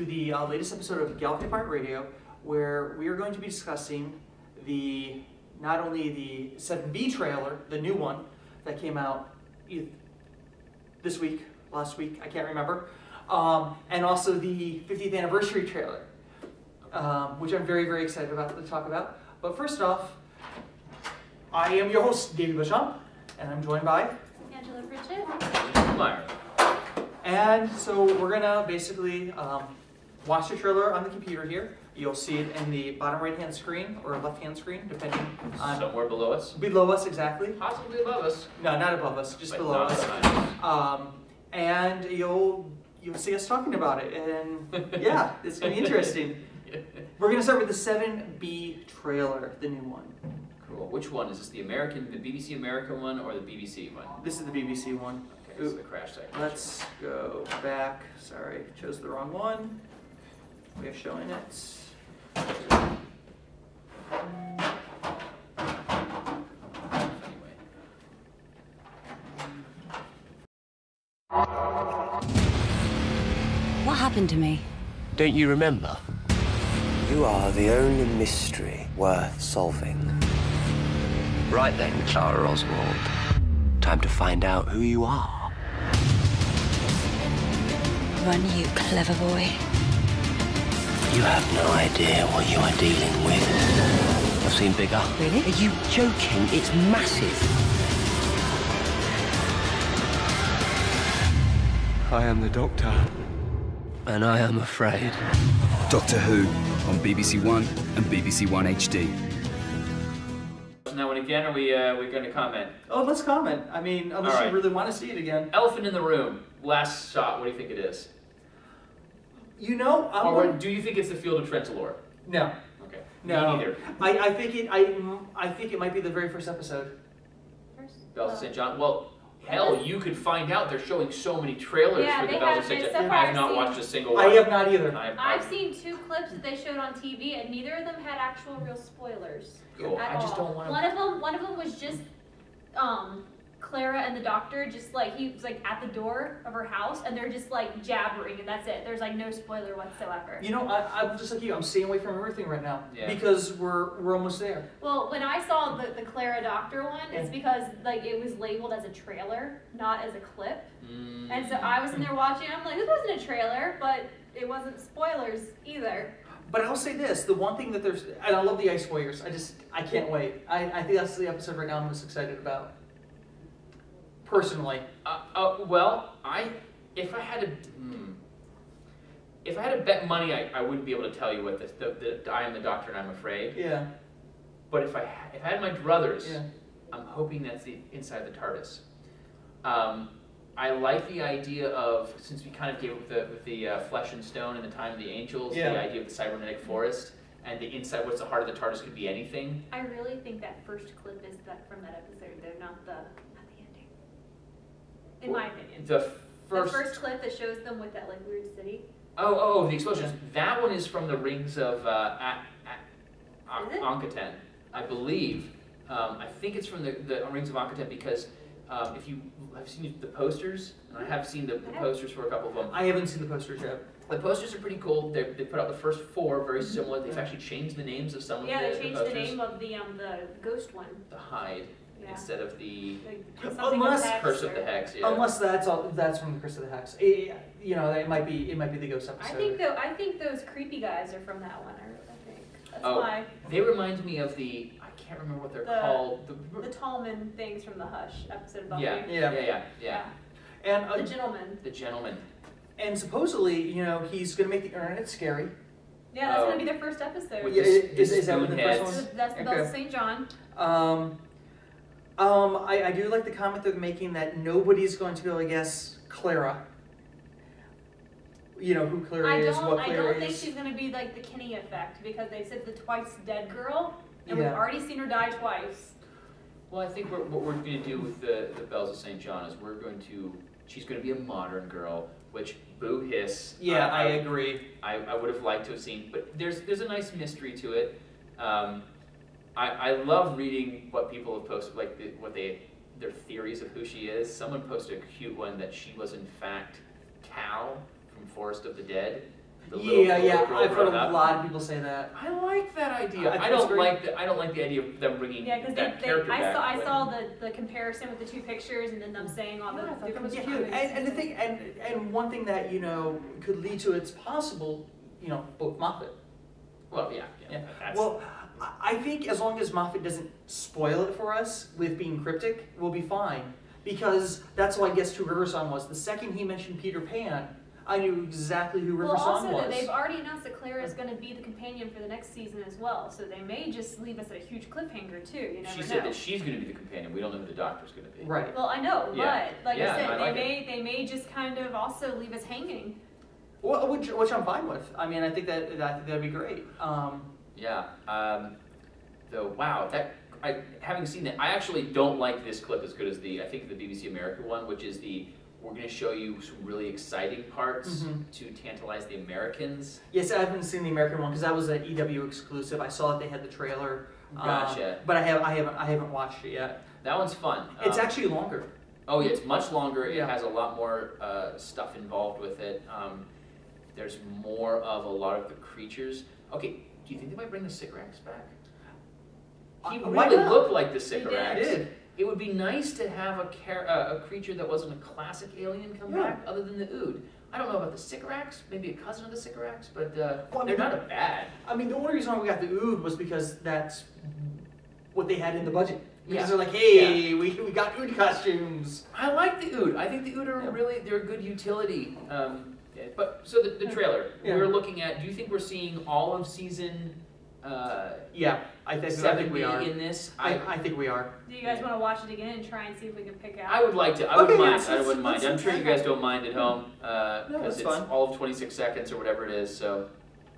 to the latest episode of Galaxy Pirate Radio, where we are going to be discussing not only the 7B trailer, the new one that came out this week, last week, I can't remember, and also the 50th anniversary trailer, which I'm very, very excited to talk about. But first off, I am your host, Davey Beauchamp, and I'm joined by Angela Pritchett. Meyer. And so we're gonna basically watch the trailer on the computer here. You'll see it in the bottom right-hand screen or left-hand screen, depending on... Somewhere below us? Below us, exactly. Possibly above us. No, not above us, just But below not us. behind us. And you'll see us talking about it, and yeah, it's gonna be interesting. We're gonna start with the 7B trailer, the new one. Cool. Which one? Is this the BBC American one or the BBC one? This is the BBC one. Okay, this is the crash section. Let's go back. Sorry, chose the wrong one. We are showing it. Anyway. What happened to me? Don't you remember? You are the only mystery worth solving. Right then, Clara Oswald. Time to find out who you are. Run, you clever boy. You have no idea what you are dealing with. I've seen bigger. Really? Are you joking? It's massive. I am the Doctor. And I am afraid. Doctor Who on BBC One and BBC One HD. Now and again, are we going to comment? Oh, let's comment. I mean, unless All right. you really want to see it again. Elephant in the room. Last shot. What do you think it is? You know, Or do you think it's the Field of Trenzalore? No. Okay. No. Me neither. I think it might be the very first episode. Bells of St. John. Well, hell, you could find out. They're showing so many trailers Yeah, for the they Bells have. of St. So John. far I have not I've watched seen- a single one. I have not either. I've seen 2 clips that they showed on TV, and neither of them had actual real spoilers. Cool. At I just all. don't want to. One of them was just Clara and the doctor, just like he was like at the door of her house, and they're just like jabbering, and that's it. There's like no spoiler whatsoever. You know, I'm just like you. I'm staying away from everything right now because we're almost there. Well, when I saw the Clara Doctor one, it's Yeah. because like it was labeled as a trailer, not as a clip. And so I was in there watching, I'm like, this wasn't a trailer, but it wasn't spoilers either. But I'll say this: the one thing that there's, and I love the Ice Warriors. I can't wait. I think that's the episode right now I'm most excited about. Personally. Well, if I had to bet money, I wouldn't be able to tell you what the I am the Doctor and I'm afraid. Yeah. But if I had my druthers, Yeah. I'm hoping that's the inside the TARDIS. I like the idea of, since we kind of gave it with the Flesh and Stone and the Time of the Angels, Yeah. the idea of the cybernetic forest, and the inside, what's the heart of the TARDIS could be anything. I really think that first clip is that from that episode, though, not the ending. In my opinion. The The first clip that shows them with that like weird city. Oh, the explosions. That one is from the Rings of Is it? Ankhten, I believe. I think it's from the Rings of Ankhten because if you have seen the posters, and I have seen the posters for a couple of them. I haven't seen the posters yet. The posters are pretty cool. They put out the first 4, very similar. They've actually changed the names of some of Yeah, the they changed posters. the name of the ghost one. The Hide Yeah. instead of the Like, something Unless- of Hex Curse of or- the Hex. Yeah. Unless that's from the Curse of the Hex. You know, it might be the ghost episode. I think those creepy guys are from that one. I think that's Oh. why They remind me of the, I can't remember what they're called. the Tallman things from the Hush episode of Buffy. Yeah. And The Gentleman. The Gentleman. and supposedly, you know, he's gonna make the internet scary. Yeah, that's Oh. gonna be their first episode. With Yeah, the is that what the spoonheads. first one? That's the Okay. Bells of St. John. I do like the comment they're making that nobody's going to be able to guess Clara. You know who Clara is, what I Clara don't think is. she's gonna be like the Kinney effect because they said the twice dead girl, and Yeah. we've already seen her die twice. Well, I think what we're going to do with the Bells of St. John is she's going to be a modern girl, which boo hiss. Yeah, I agree. I would have liked to have seen, but there's a nice mystery to it. I love reading what people have posted, like their theories of who she is. Someone posted a cute one that she was in fact Cal from Forest of the Dead. The little Yeah, girl I've heard growing a up. lot of people say that. I like that idea. I think I it's don't great. like the idea of them bringing Yeah, because that character back. I but- saw the comparison with the two pictures and then them saying all the Yeah, I thought that different was Yeah, cute. and the thing, and one thing that could lead to it's possible, both Moffat. Well, yeah. That's, Well, I think as long as Moffat doesn't spoil it for us with being cryptic, we'll be fine. Because that's all I guess Two River Song was. The second he mentioned Peter Pan, I knew exactly who River Well, Song also, was. they've already announced that Clara is going to be the companion for the next season as well, so they may just leave us at a huge cliffhanger too. You never she know. said that she's going to be the companion. We don't know who the doctor's going to be. Right. Well, I know, Yeah. but like Yeah, I said, I like they may just kind of also leave us hanging. Well, which I'm fine with. I mean, I think that'd be great. Yeah. Though, wow, having seen that, I actually don't like this clip as good as I think the BBC America one, which is we're going to show you some really exciting parts to tantalize the Americans. Yes, I haven't seen the American one because that was an EW exclusive. I saw that they had the trailer. Gotcha. But I haven't watched it yet. That one's fun. It's actually longer. Oh, yeah, it's much longer. Yeah. It has a lot more stuff involved with it. There's more of a lot of the creatures. Okay, do you think they might bring the Sycorax back? He Why really not? looked like the did. Sycorax. They did. It would be nice to have a creature that wasn't a classic alien come Yeah. back, other than the Ood. I don't know about the Sycorax, maybe a cousin of the Sycorax, but Well, I they're mean, not a bad. I mean, the only reason why we got the Ood was because that's what they had in the budget. Because Yeah. they're like, hey, we got Ood costumes. I like the Ood. I think the Ood are they're a good utility. But so the trailer Yeah. we're looking at. Do you think we're seeing all of season? Yeah, I think 7B we are. in this. I think we are. Do you guys want to watch it again and try and see if we can pick out? I would like to. I Okay, wouldn't mind. yes, I wouldn't mind. let's- I'm sure you guys don't mind at home that's because it's fine. all of 26 seconds or whatever it is. So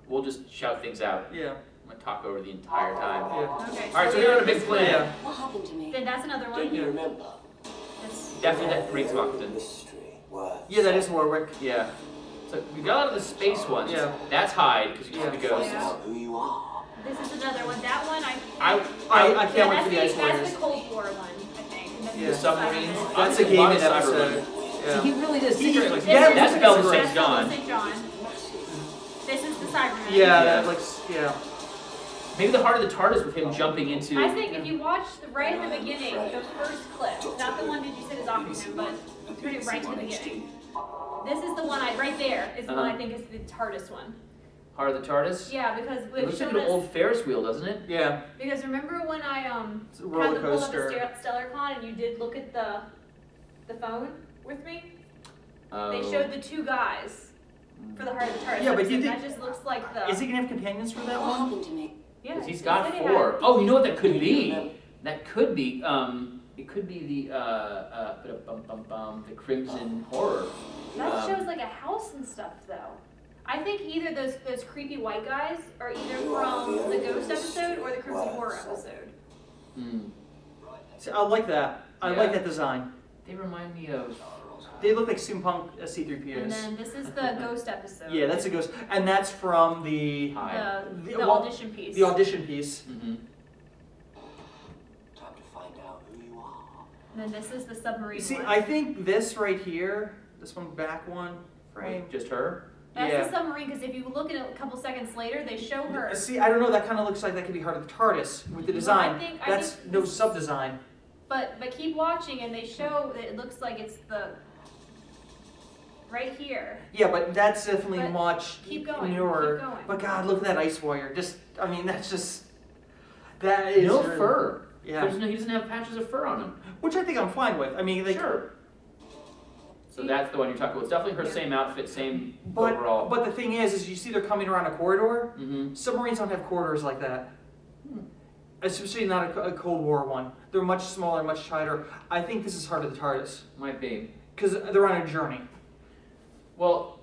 we'll just shout things out. Yeah. I'm gonna talk over the entire time. Yeah. Okay. All right, so we're on a big plan. Yeah. What happened to me? Then that's another one. Don't you remember? That's- Definitely that Greek Lockton. Mystery worth Yeah, that is Warwick. Yeah. So we got out of the space ones. Yeah. That's Hyde because you Yeah. see the ghost. Yeah. who you are. This is another one. That one I yeah, can't wait for the Ice that's Warriors. the Cold War one, I think. And then Yeah. this is Submarines. Cybermen. That's a lot gaming of episode. Cybermen. Yeah. He really does. He- secret, like, yeah, that's that's Bells of great. St. John. St. John. This is the Cybermen. Yeah, Yeah. that looks, yeah. Maybe the heart of the TARDIS with him jumping into. I think if you watch right at the beginning, the first clip, not the one that you said is Optimum, but turn it right to the beginning. This is the one right there is the one I think is the TARDIS one. Heart of the TARDIS. Yeah, because It we've looks like shown an us. old Ferris wheel, doesn't it? Yeah. Because remember when I It's a had roller to pull up coaster. the StellarCon and you did look at the phone with me? They showed the two guys for the Heart of the TARDIS. Yeah, but you episode. think- that just looks like the. Is he gonna have companions for that What one? happened to me? Yeah, Because he's they got said it 4. had- Oh, you know what that could be? That could be. It could be the Crimson Horror. That shows like a house and stuff though. I think either those creepy white guys are either from the Ghost episode or the Crimson Horror episode. Hmm. See, I like that. I Yeah. like that design. They remind me of. They look like steampunk And C-3POs. then this is the Ghost episode. Yeah, that's a ghost, and that's from the Hyde. The well, audition piece. the audition piece. Mm-hmm. Time to find out who you are. And then this is the submarine See, one. I think this right here, this one back one frame. Just her. That's yeah. the submarine because if you look at it a couple seconds later, they show her. See, I don't know. That kind of looks like that could be Heart of the TARDIS with the design. I That's think no this- sub design. But keep watching and they show that it looks like it's the right here. Yeah, but that's definitely But much keep going, newer. keep going. But God, look at that Ice Warrior. Just, I mean, that's just that is No really- fur. Yeah, He doesn't have patches of fur on him. which I think I'm fine with. I mean, like, Sure. So that's the one you're talking about. It's definitely her Yeah. same outfit, same but overall. but the thing is you see they're coming around a corridor. Mm-hmm. Submarines don't have corridors like that. Especially not a Cold War one. They're much smaller, much tighter. I think this is Heart of the TARDIS Might be. because they're on a journey. Well,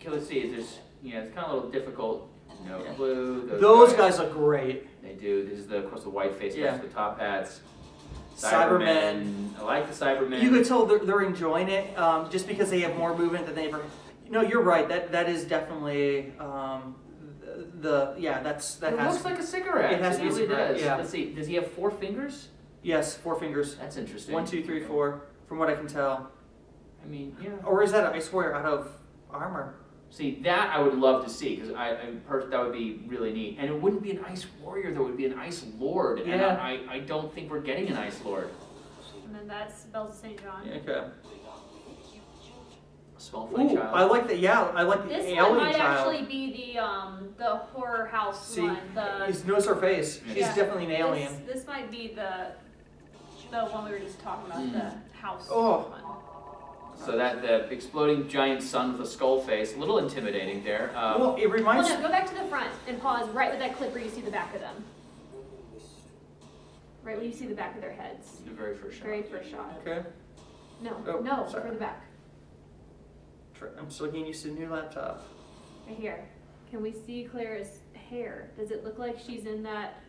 okay, let's see. There's, it's kind of a little difficult. No clue. Those guys look great. They do. This is of course the white face Yeah. guys with the top hats. Cybermen. I like the Cybermen. You could tell they're enjoying it just because they have more movement than they ever. No, you're right. That is definitely that It has looks like a cigarette. it has to be a really cigarette, does. yeah. Let's see. Does he have 4 fingers? yes 4 fingers. That's interesting. 1, 2, 3, 4. From what I can tell. I mean, yeah. Or is that an Ice Warrior out of armor? See, that I would love to see, because that would be really neat. And it wouldn't be an Ice Warrior, though, it would be an Ice Lord. Yeah. And I don't think we're getting an Ice Lord. And then that's Bells of St. John. Okay. Small Flame Ooh, Child. I like the I like the This alien one might child. actually be the horror house See, one. you notice her face. She's Yeah. definitely an alien. This might be the one we were just talking about, the house Oh. one. So the exploding giant sun with a skull face, a little intimidating there. Well, it reminds. Well, no, go back to the front and pause right with that clip where you see the back of them. Right when you see the back of their heads. The very first shot. Very first shot. Okay. No, Oh, no, sorry. for the back. I'm still getting used to the new laptop. Right here. Can we see Claire's hair? Does it look like she's in that?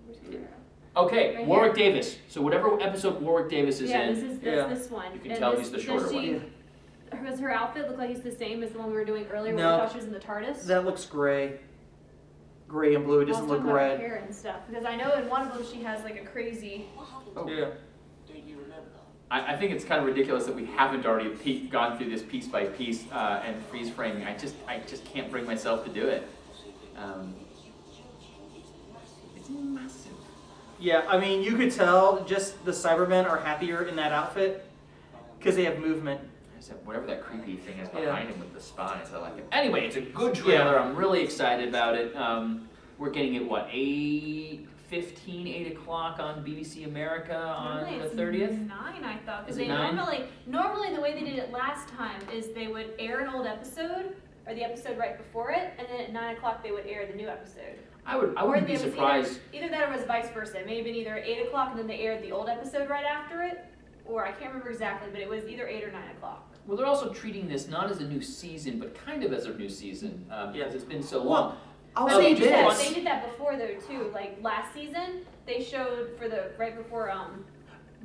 Where's Claire? Okay, Right Warwick here. Davis. So whatever episode Warwick Davis is Yeah, in, this is Yeah. this one. You can And tell this- he's the does shorter she- one. Does her outfit look like it's the same as the one we were doing earlier when No. we thought she was in the TARDIS? That looks gray. Gray and blue. It I was doesn't look talking about her red. hair and stuff because I know in one of them she has like a crazy. Oh. Yeah. I think it's kind of ridiculous that we haven't already gone through this piece by piece and freeze framing. I just can't bring myself to do it. It's massive. Yeah, I mean, you could tell just the Cybermen are happier in that outfit because they have movement. Whatever that creepy thing is Yeah. behind him with the spines, I like it. Anyway, it's a good trailer. Yeah. I'm really excited about it. We're getting it, what, 8:15, 8 o'clock on BBC America on Normally the it's 30th? 9, I thought, because Is it they 9? normally the way they did it last time is they would air an old episode or the episode right before it, and then at 9 o'clock they would air the new episode. I Or wouldn't be it was surprised. Either that or it was vice versa. It may have been either 8 o'clock and then they aired the old episode right after it, or I can't remember exactly, but it was either 8 or 9 o'clock. Well, they're also treating this not as a new season, but kind of as a new season because it's been so long. Well, I'll But say they did that. this. They did that before though too. Like last season, they showed for the right before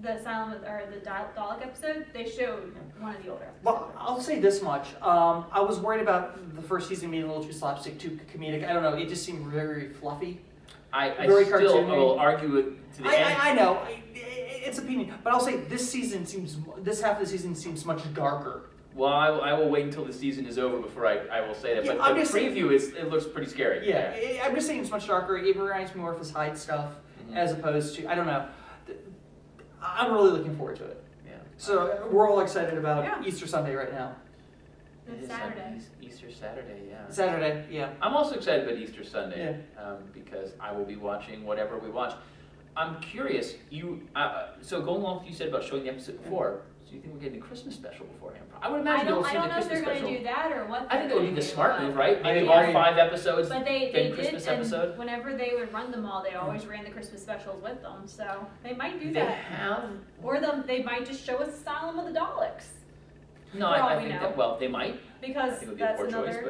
the Asylum or the Dalek episode, they showed one of the older episodes. Well, I'll say this much. I was worried about the first season being a little too slapstick, too comedic. I don't know. It just seemed very fluffy. I Very still cartoony. will argue it to the end. I know. It's opinion. But I'll say this half of the season seems much darker. Well, I will wait until the season is over before I will say that. Yeah, But I'm the just saying- preview it looks pretty scary. Yeah, I'm just saying it's much darker. It reminds me more of his Hyde stuff as opposed to, I don't know. I'm really looking forward to it. Yeah. So we're all excited about Yeah. Easter Sunday right now. It It's is Saturday. Easter Saturday, yeah. Saturday, yeah. I'm also excited about Easter Sunday because I will be watching whatever we watch. I'm curious. So going along with what you said about showing the episode before. So you think we're getting the Christmas special beforehand? I would imagine we'll see I the don't know if Christmas they're going special. to do that or what. I think that would be the they're smart gonna move, do. right? Maybe I all agree. 5 episodes. But they then did, Christmas and episode. whenever they would run them all, they always ran the Christmas specials with them. So they might do They that. have. Or they might just show us Asylum of the Daleks. No, For all I we think know. that. Well, they might. I Because think it would be a that's poor choice, another.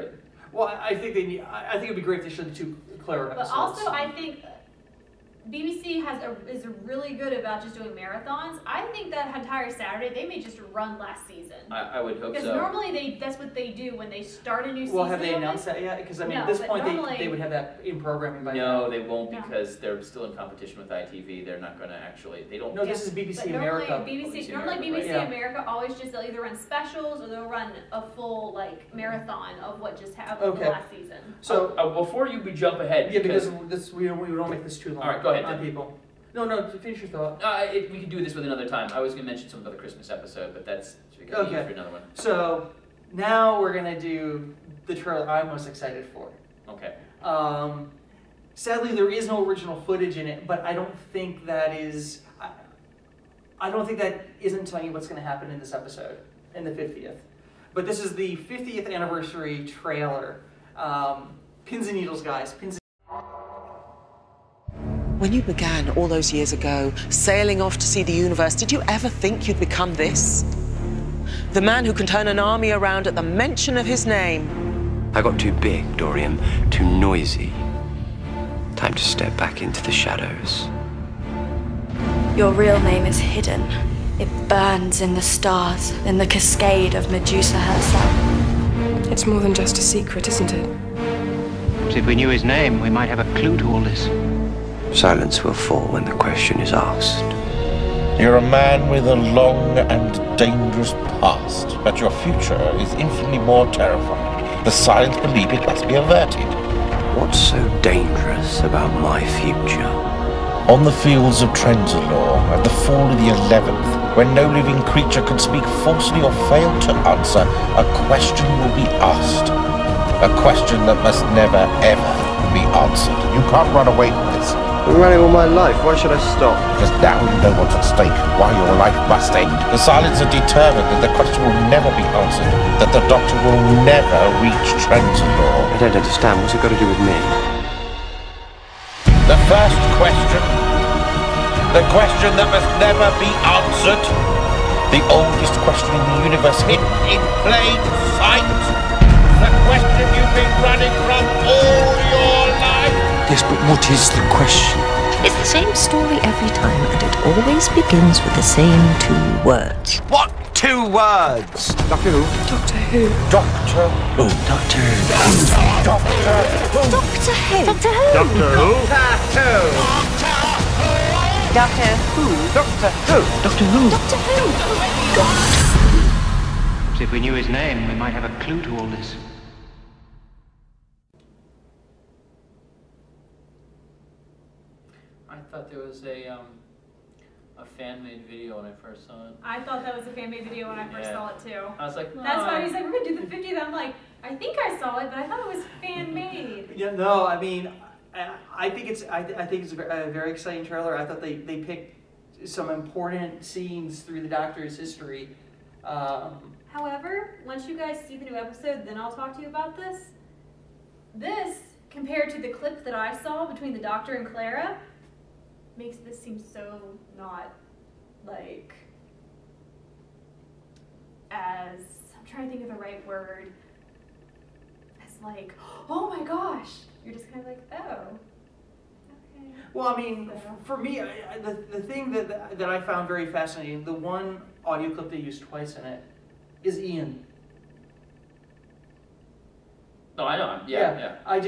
but Well, I think I think it'd be great if they showed the 2 Clara But episodes. also, I think BBC is really good about just doing marathons. I think that entire Saturday they may just run last season. I would hope Because so. normally that's what they do when they start a new season. Well, have they of announced it. that yet? Because I mean, No, at this but point, normally- they would have that in programming by now. No, they won't No. because they're still in competition with ITV. They're not going to actually. They don't. No, this is BBC But normally America. BBC America, BBC right. Yeah. America always just they'll either run specials or they'll run a full like marathon of what just happened Okay. last season. So before we jump ahead, yeah, because this we don't make this too long. All right, go ahead, on Tim. people. No, finish your thought. we could do this with another time. I was going to mention something about the Christmas episode, but that's we can leave Okay. for another one. So now we're gonna do the trailer I'm most excited for. Okay. Sadly, there is no original footage in it, but I don't think that is. I don't think that isn't telling you what's going to happen in this episode, in the 50th. But this is the 50th anniversary trailer. Pins and needles, guys. Pins. When you began all those years ago, sailing off to see the universe, did you ever think you'd become this? The man who can turn an army around at the mention of his name. I got too big, Dorian, too noisy. Time to step back into the shadows. Your real name is hidden. It burns in the stars, in the cascade of Medusa herself. It's more than just a secret, isn't it? If we knew his name, we might have a clue to all this. Silence will fall when the question is asked. You're a man with a long and dangerous past, but your future is infinitely more terrifying. The silence believe it must be averted. What's so dangerous about my future? On the fields of Trenzalore, at the fall of the 11th, when no living creature can speak falsely or fail to answer, a question will be asked. A question that must never, ever be answered. You can't run away from this. I've been running all my life. Why should I stop? Because now you know what's at stake, why your life must end. The silence are determined that the question will never be answered, that the Doctor will never reach Trenzalore. I don't understand. What's it got to do with me? The first question, the question that must never be answered, the oldest question in the universe, hidden in plain sight, the question you've been running from all your life. Yes, but what is the question? It's the same story every time, and it always begins with the same 2 words. What 2 words? Doctor Who? Doctor Who? Doctor Who? Doctor Who. Doctor Who? Doctor Who? Doctor Who? Doctor Who? Doctor Who? Doctor Who? Doctor Who. Doctor Who? Perhaps if we knew his name, we might have a clue to all this. I thought there was a fan-made video when I first saw it. I thought that was a fan-made video when I first saw it too. I was like, that's why he's like, we're gonna do the 50th. I'm like, I think I saw it, but I thought it was fan-made. Yeah, no, I mean, I think it's a very exciting trailer. I thought they picked some important scenes through the Doctor's history. However, once you guys see the new episode, then I'll talk to you about this. This, compared to the clip that I saw between the Doctor and Clara, makes this seem so not, like, as, I'm trying to think of the right word, as like, oh my gosh, you're just kind of like, oh, okay. Well, I mean, for me, the thing that I found very fascinating, the one audio clip they used twice in it, is Ian. No, I know. Yeah. I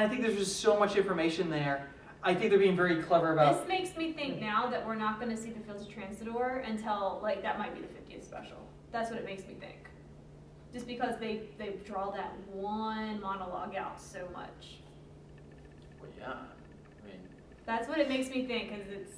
think there's just so much information there. I think they're being very clever about. This makes me think now that we're not going to see the Fields of Transidor until, like, that might be the 50th special. That's what it makes me think. Just because they draw that one monologue out so much. Well, yeah. I mean, that's what it makes me think, because it's.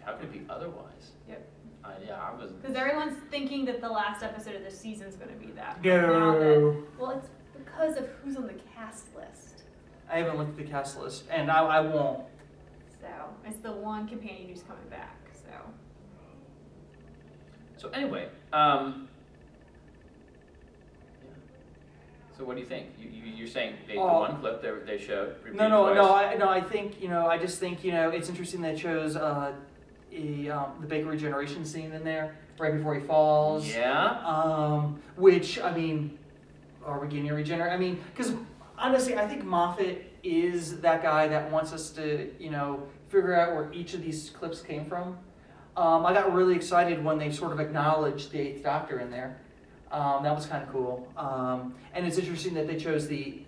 How could it be otherwise? Yep. I was. Because everyone's thinking that the last episode of this season's going to be that. No. Well, it's because of who's on the cast list. I haven't looked at the cast list, and I won't. So it's the one companion who's coming back. So anyway, So what do you think? You're saying the one clip they showed. No. I think I just think it's interesting they chose the big regeneration scene in there right before he falls. Yeah. Which, I mean, are we getting a regenerate? I mean, because honestly, I think Moffat is that guy that wants us to figure out where each of these clips came from. I got really excited when they sort of acknowledged the 8th Doctor in there. That was kind of cool. And it's interesting that they chose the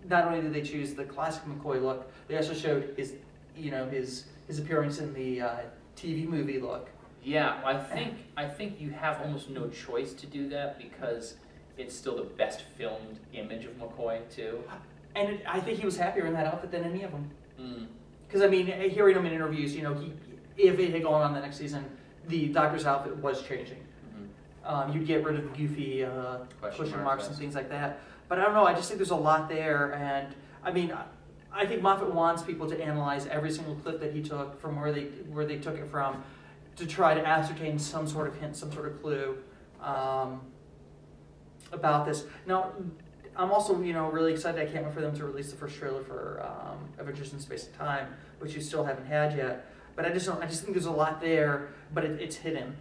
not only did they choose the classic McCoy look, they also showed his appearance in the TV movie look. Yeah, I think you have almost no choice to do that because it's still the best filmed image of McCoy too. And I think he was happier in that outfit than any of them. Because I mean, hearing him in interviews, if it had gone on the next season, the Doctor's outfit was changing. You'd get rid of the goofy question marks and things like that. But I don't know, I just think there's a lot there. And I mean, I think Moffat wants people to analyze every single clip that he took from where they took it from to try to ascertain some sort of hint, some sort of clue about this. Now, I'm also really excited. I can't wait for them to release the first trailer for Adventures in Space and Time, which you still haven't had yet. But I just think there's a lot there, but it's hidden.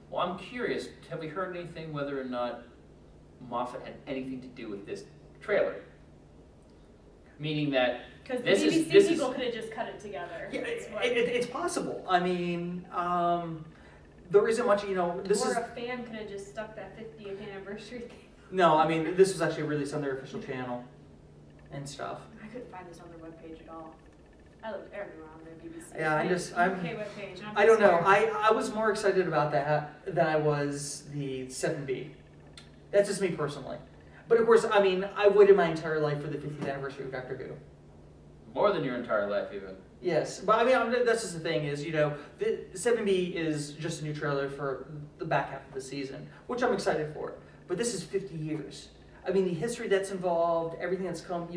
Well, I'm curious, have we heard anything whether or not Moffat had anything to do with this trailer? Meaning that because the BBC people could have just cut it together. Yeah, it's possible. I mean, there isn't much, or a fan could have just stuck that 50th anniversary thing. No, I mean, this was actually released on their official channel and stuff. I couldn't find this on their webpage at all. I looked everywhere on their BBC. Yeah, webpage. I don't know. I was more excited about that than I was the 7B That's just me personally. But of course, I mean, I waited my entire life for the 50th anniversary of Doctor Who. More than your entire life, even. Yes, but I mean, that's just the thing is, you know, the 7B is just a new trailer for the back half of the season, which I'm excited for. But this is 50 years. I mean, the history that's involved, everything that's come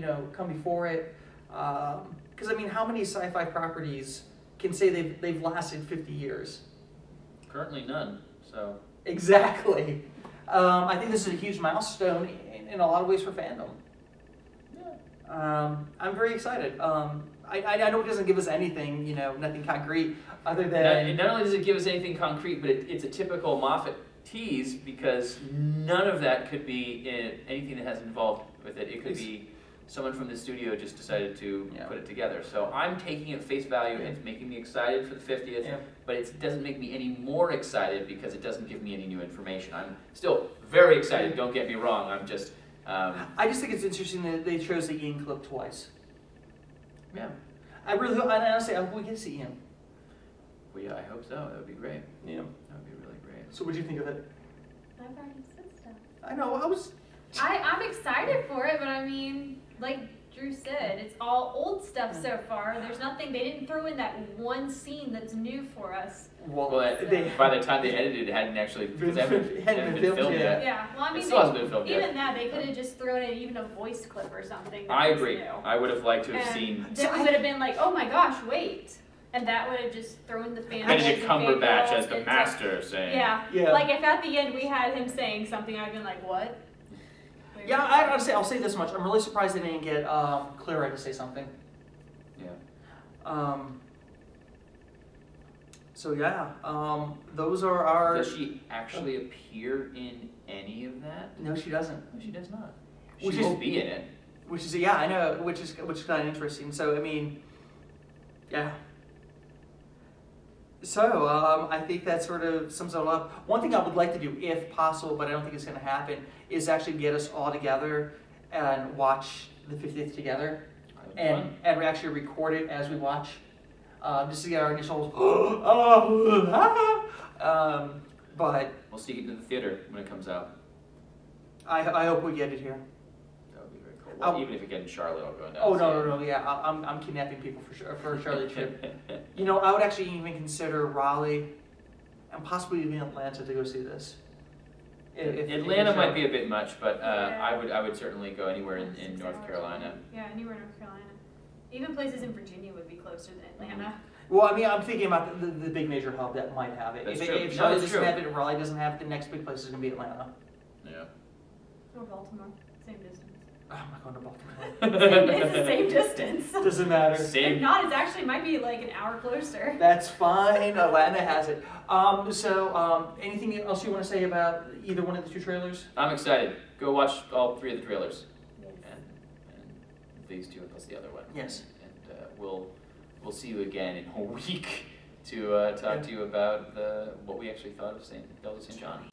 before it. Because I mean, how many sci-fi properties can say they've lasted 50 years? Currently none. So. Exactly. I think this is a huge milestone in a lot of ways for fandom. I'm very excited. I know it doesn't give us anything, you know, nothing concrete other than... Not only does it give us anything concrete, but it's a typical Moffat tease because none of that could be in anything that has involved with it. It could be someone from the studio just decided to put it together. So I'm taking it face value. It's making me excited for the 50th, but it doesn't make me any more excited because it doesn't give me any new information. I'm still very excited, don't get me wrong. I'm just... I just think it's interesting that they chose the Ian clip twice. Yeah. I honestly, I hope we get to see Ian. Well, yeah, I hope so. That would be great. Yeah. That would be really great. So what do you think of it? I've already said stuff. I know, I'm excited for it, but I mean, like Drew said, it's all old stuff so far. There's nothing, they didn't throw in that one scene that's new for us. Well, by the time they edited it, hadn't actually been filmed yet. Yeah, well, I mean, it still hasn't been filmed yet. Even that, they could have just thrown in even a voice clip or something. I agree. I would have liked to have seen. Then we would have been like, oh my gosh, wait. And that would have just thrown the fans. Benedict Cumberbatch as the master saying. Yeah. Like if at the end we had him saying something, I'd been like, what? Yeah, I'll say this much. I'm really surprised they didn't get Clara to say something. Yeah. So yeah, those are our... Does she actually appear in any of that? No, she doesn't. No, she does not. She will be in it. Which is, yeah, I know, which is kind of interesting. So, I mean, yeah. So, I think that sort of sums it all up. One thing I would like to do, if possible, but I don't think it's going to happen, is actually get us all together and watch the 50th together. And we actually record it as we watch. Just to get our initials. But we'll see it in the theater when it comes out. I hope we get it here. That would be very cool. Well, even if it gets in Charlotte, I'll go down. Oh no! Yeah, I'm kidnapping people for a Charlotte trip. You know, I would actually even consider Raleigh, and possibly even Atlanta to go see this. Atlanta might be a bit much, but I would certainly go anywhere in North Carolina. Yeah, anywhere in North Carolina. Even places in Virginia would be closer than Atlanta. Well, I mean, I'm thinking about the big major hub that might have it. That's if true. If Charlotte doesn't have it, and Raleigh doesn't have it, the next big place is going to be Atlanta. Yeah. Or Baltimore. Same distance. Oh, I'm not going to Baltimore. It's the same distance. Doesn't matter. If not, it actually might be like an hour closer. That's fine. Atlanta has it. Anything else you want to say about either one of the two trailers? I'm excited. Go watch all three of the trailers. Yes. And these two plus the other one. Yes. And we'll see you again in a week to talk to you about what we actually thought of Delta St. John.